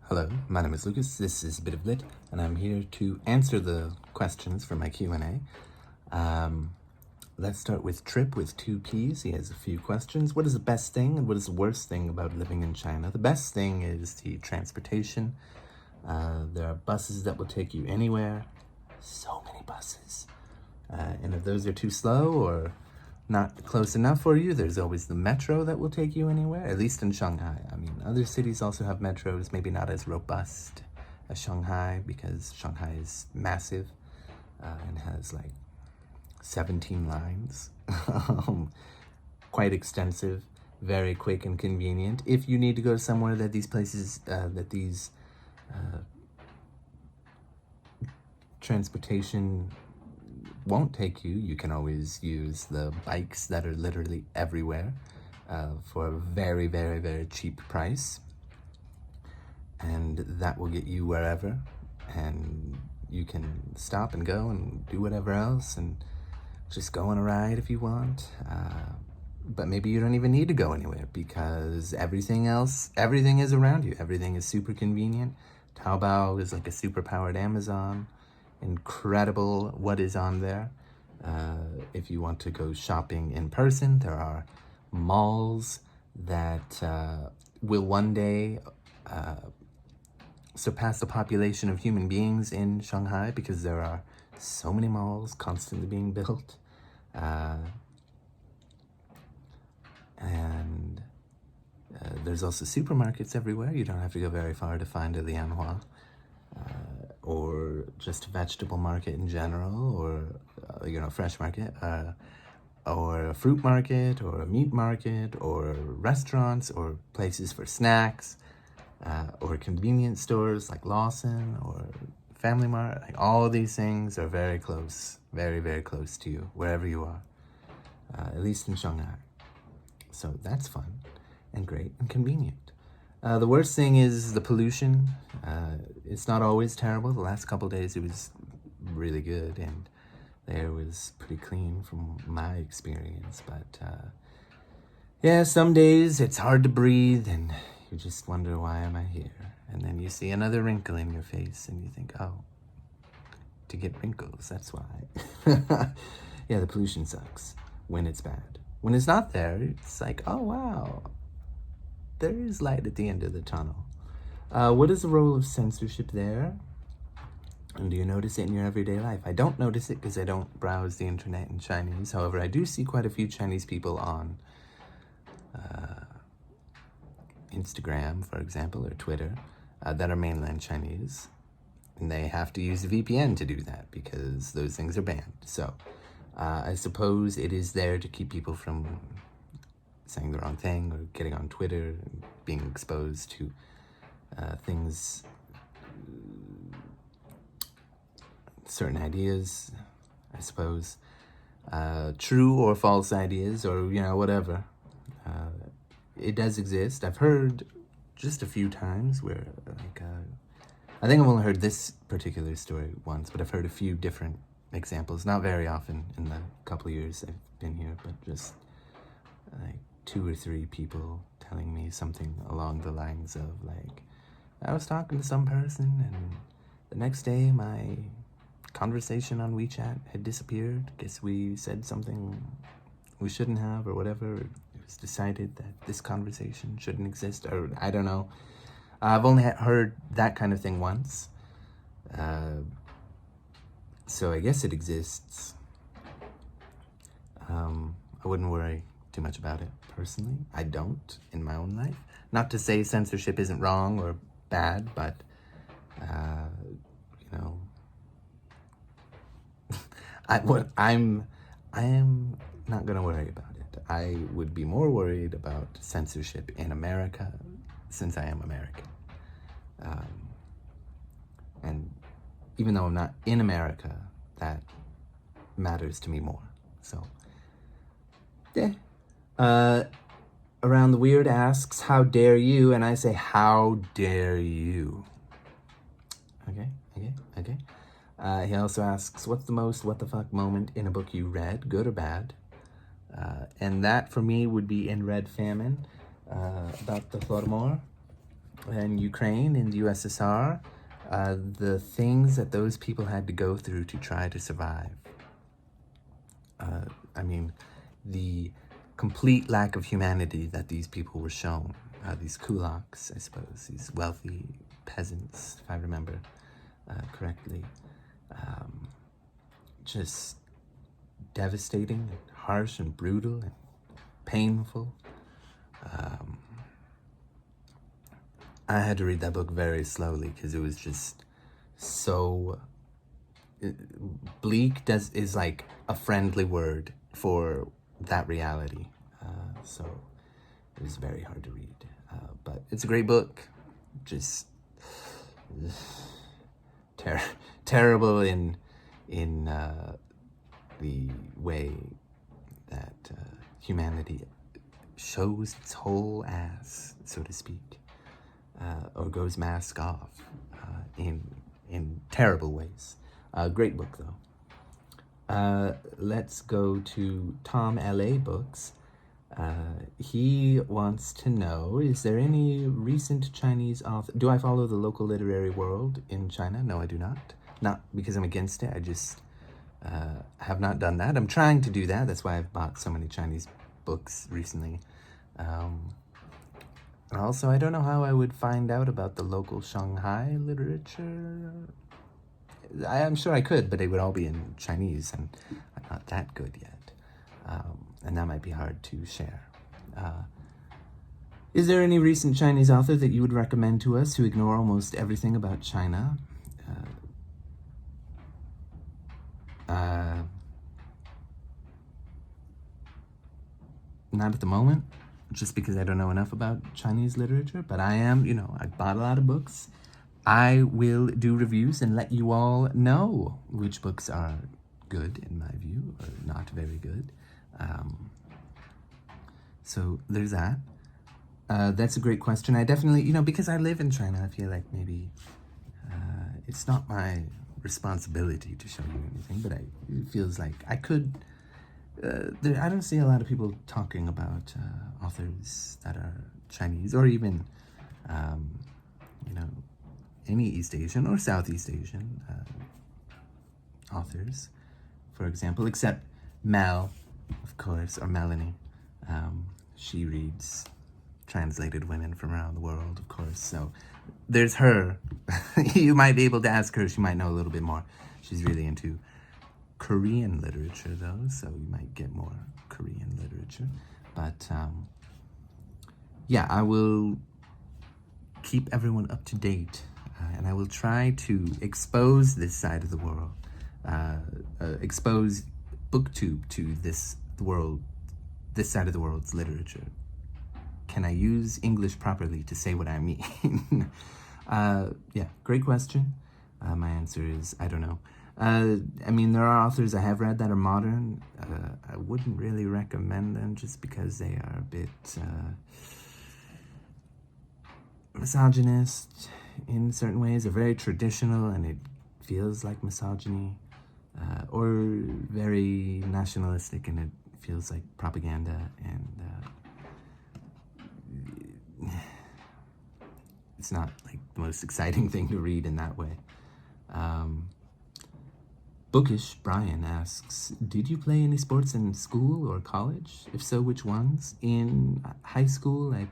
Hello, my name is Lucas, this is A Bit of Lit, and I'm here to answer the questions for my Q&A. Let's start with Trip with 2 P's. He has a few questions. What is the best thing and what is the worst thing about living in China? The best thing is the transportation. There are buses that will take you anywhere. So many buses. And if those are too slow or not close enough for you, there's always the metro that will take you anywhere, at least in Shanghai. I mean, other cities also have metros, maybe not as robust as Shanghai, because Shanghai is massive and has like 17 lines. Quite extensive, very quick and convenient. If you need to go somewhere that these places, transportation won't take you, you can always use the bikes that are literally everywhere for a very, very, very cheap price. And that will get you wherever. And you can stop and go and do whatever else and just go on a ride if you want. But maybe you don't even need to go anywhere because everything is around you. Everything is super convenient. Taobao is like a super powered Amazon. Incredible what is on there. If you want to go shopping in person, there are malls that will one day surpass the population of human beings in Shanghai because there are so many malls constantly being built. And there's also supermarkets everywhere. You don't have to go very far to find a Lianhua. Or just a vegetable market in general, or fresh market, or a fruit market, or a meat market, or restaurants, or places for snacks, or convenience stores like Lawson or Family Mart. Like all of these things are very close, very, very close to you, wherever you are, at least in Shanghai. So that's fun and great and convenient. The worst thing is the pollution. It's not always terrible. The last couple days it was really good and the air was pretty clean from my experience. But yeah, some days it's hard to breathe and you just wonder, why am I here? And then you see another wrinkle in your face and you think, oh, to get wrinkles, that's why. Yeah, the pollution sucks when it's bad. When it's not there, it's like, oh, wow. There is light at the end of the tunnel. What is the role of censorship there? And do you notice it in your everyday life? I don't notice it because I don't browse the internet in Chinese. However, I do see quite a few Chinese people on Instagram, for example, or Twitter, that are mainland Chinese. And they have to use a VPN to do that because those things are banned. So I suppose it is there to keep people from saying the wrong thing or getting on Twitter and being exposed to things, certain ideas, I suppose, true or false ideas, or whatever. It does exist. I've heard just a few times where I think I've only heard this particular story once, but I've heard a few different examples, not very often in the couple of years I've been here, but just like 2 or 3 people telling me something along the lines of like, I was talking to some person and the next day my conversation on WeChat had disappeared. Guess we said something we shouldn't have or whatever. It was decided that this conversation shouldn't exist, or I don't know. I've only heard that kind of thing once. So I guess it exists. I wouldn't worry too much about it personally. I don't in my own life. Not to say censorship isn't wrong or bad, but I am not gonna worry about it. I would be more worried about censorship in America since I am American. And even though I'm not in America, that matters to me more. So yeah. Around the Weird asks, how dare you? And I say, how dare you? Okay. He also asks, what's the most what the fuck moment in a book you read, good or bad? And that for me would be In Red Famine, about the Holodomor. in Ukraine, in the USSR, the things that those people had to go through to try to survive. I mean, the complete lack of humanity that these people were shown, these kulaks, I suppose, these wealthy peasants, if I remember correctly, just devastating, and harsh and brutal and painful. I had to read that book very slowly because it was just so bleak. Is like a friendly word for that reality. So it was very hard to read, but it's a great book. Just terrible in the way that humanity shows its whole ass, so to speak, or goes mask off in terrible ways. Great book, though. Let's go to Tom L.A. Books. He wants to know, is there any recent Chinese author? Do I follow the local literary world in China? No, I do not. Not because I'm against it. I just have not done that. I'm trying to do that. That's why I've bought so many Chinese books recently. Also, I don't know how I would find out about the local Shanghai literature. I'm sure I could, but it would all be in Chinese, and I'm not that good yet. And that might be hard to share. Is there any recent Chinese author that you would recommend to us who ignore almost everything about China? Not at the moment, just because I don't know enough about Chinese literature, but I am, I bought a lot of books. I will do reviews and let you all know which books are good, in my view, or not very good. So there's that. That's a great question. I definitely, because I live in China, I feel like maybe it's not my responsibility to show you anything, but it feels like I could. I don't see a lot of people talking about authors that are Chinese, or even, any East Asian or Southeast Asian authors, for example, except Mel, of course, or Melanie. She reads translated women from around the world, of course, so there's her. You might be able to ask her. She might know a little bit more. She's really into Korean literature, though, so you might get more Korean literature. But yeah, I will keep everyone up to date, and I will try to expose this side of the world, expose BookTube to this side of the world's literature. Can I use English properly to say what I mean? Yeah, great question. My answer is, I don't know. I mean, there are authors I have read that are modern. I wouldn't really recommend them just because they are a bit misogynist in certain ways. They're very traditional and it feels like misogyny, or very nationalistic and it feels like propaganda, and it's not like the most exciting thing to read in that way. Bookish Brian asks, did you play any sports in school or college? If so, which ones? In high school, I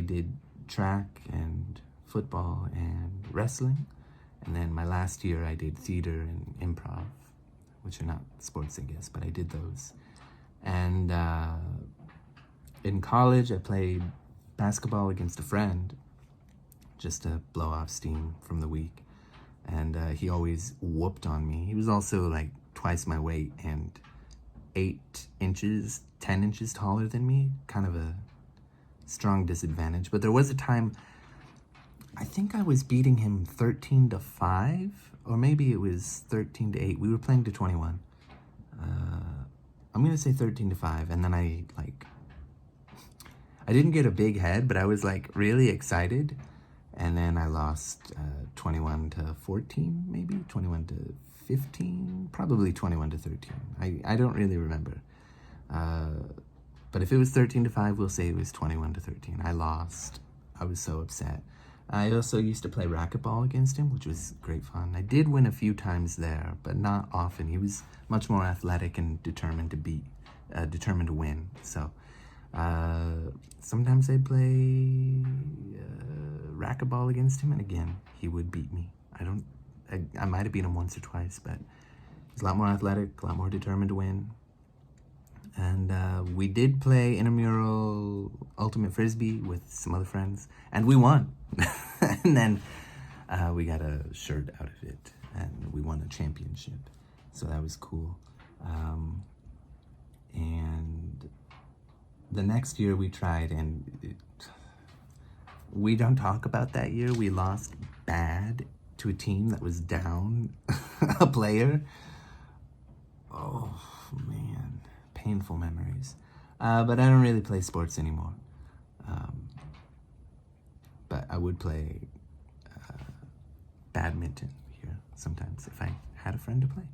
did track and football and wrestling. And then my last year, I did theater and improv, which are not sports, I guess, but I did those. And in college, I played basketball against a friend just to blow off steam from the week. And he always whooped on me. He was also like twice my weight and 10 inches taller than me. Kind of a strong disadvantage. But there was a time, I think I was beating him 13-5, or maybe it was 13-8. We were playing to 21. I'm gonna say 13-5, and then I didn't get a big head, but I was like really excited. And then I lost 21-14, maybe 21-15, probably 21-13. I don't really remember. But if it was 13-5, we'll say it was 21-13. I lost I was so upset. I also used to play racquetball against him, which was great fun. I did win a few times there, but not often. He was much more athletic and determined to win. So sometimes I'd play racquetball against him, and again, he would beat me. I might have beat him once or twice, but he's a lot more athletic, a lot more determined to win. And we did play intramural ultimate frisbee with some other friends, and we won. And then we got a shirt out of it, and we won a championship. So that was cool. And the next year we tried, and we don't talk about that year. We lost bad to a team that was down a player. Oh, man. Painful memories. But I don't really play sports anymore. But I would play badminton here sometimes if I had a friend to play.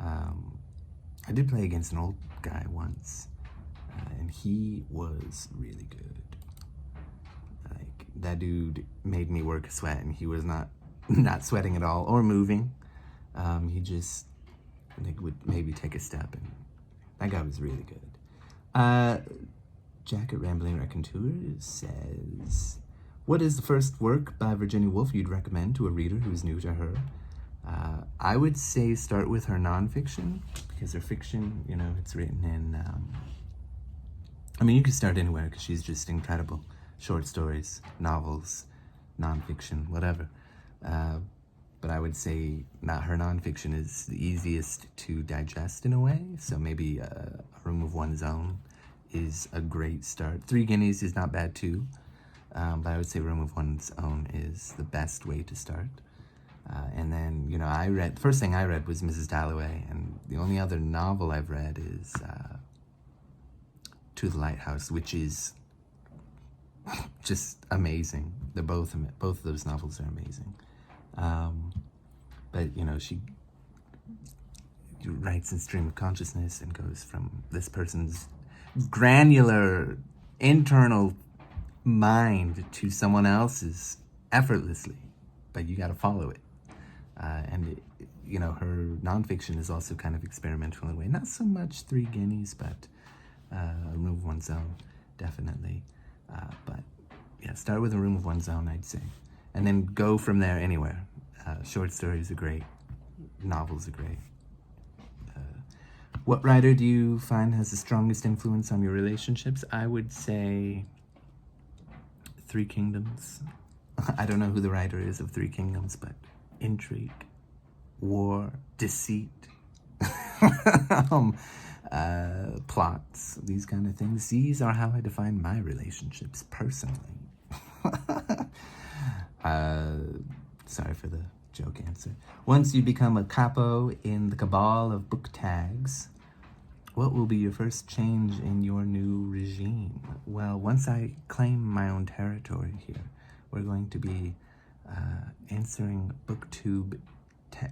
I did play against an old guy once, and he was really good. Like, that dude made me work a sweat, and he was not sweating at all or moving. He just would maybe take a step, and that guy was really good. Jack at Rambling Raconteur says, what is the first work by Virginia Woolf you'd recommend to a reader who's new to her? I would say start with her nonfiction, because her fiction, it's written in, you can start anywhere because she's just incredible. Short stories, novels, nonfiction, whatever. But I would say her nonfiction is the easiest to digest in a way. So maybe A Room of One's Own is a great start. 3 Guineas is not bad too. But I would say Room of One's Own is the best way to start. And then, the first thing I read was Mrs. Dalloway, and the only other novel I've read is To the Lighthouse, which is just amazing. Both of those novels are amazing. But, she writes in stream of consciousness and goes from this person's granular internal mind to someone else's effortlessly, but you got to follow it. And her nonfiction is also kind of experimental in a way. Not so much 3 Guineas, but A Room of One's Own, definitely. But yeah, start with A Room of One's Own, I'd say, and then go from there anywhere. Short stories are great. Novels are great. What writer do you find has the strongest influence on your relationships? I would say 3 Kingdoms. I don't know who the writer is of 3 Kingdoms, but intrigue, war, deceit, plots, these kind of things. These are how I define my relationships personally. Sorry for the joke answer. Once you become a capo in the cabal of book tags, what will be your first change in your new regime? Well, once I claim my own territory here, we're going to be answering BookTube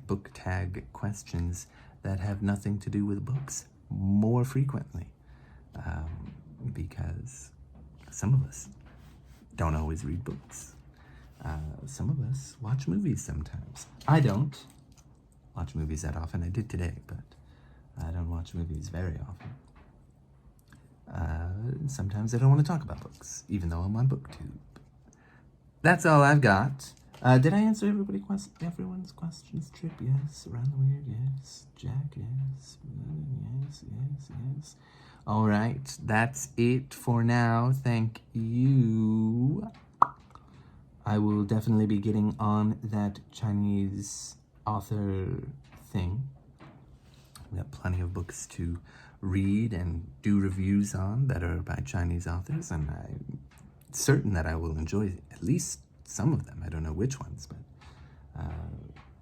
book tag questions that have nothing to do with books more frequently, because some of us don't always read books. Some of us watch movies sometimes. I don't watch movies that often. I did today, but I don't watch movies very often. Sometimes I don't want to talk about books, even though I'm on BookTube. That's all I've got. Did I answer everyone's questions? Trip, yes. Around the Weird, yes. Jack, yes. Yes. All right, that's it for now. Thank you. I will definitely be getting on that Chinese author thing. I've got plenty of books to read and do reviews on that are by Chinese authors, and I'm certain that I will enjoy at least some of them. I don't know which ones, but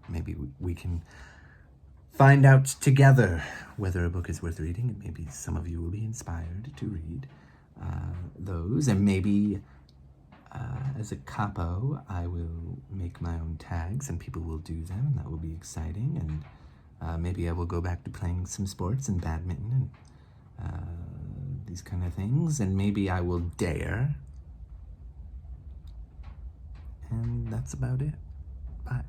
maybe we can find out together whether a book is worth reading, and maybe some of you will be inspired to read those, and maybe as a capo, I will make my own tags and people will do them, and that will be exciting. And maybe I will go back to playing some sports and badminton and these kind of things. And maybe I will dare And that's about it. Bye.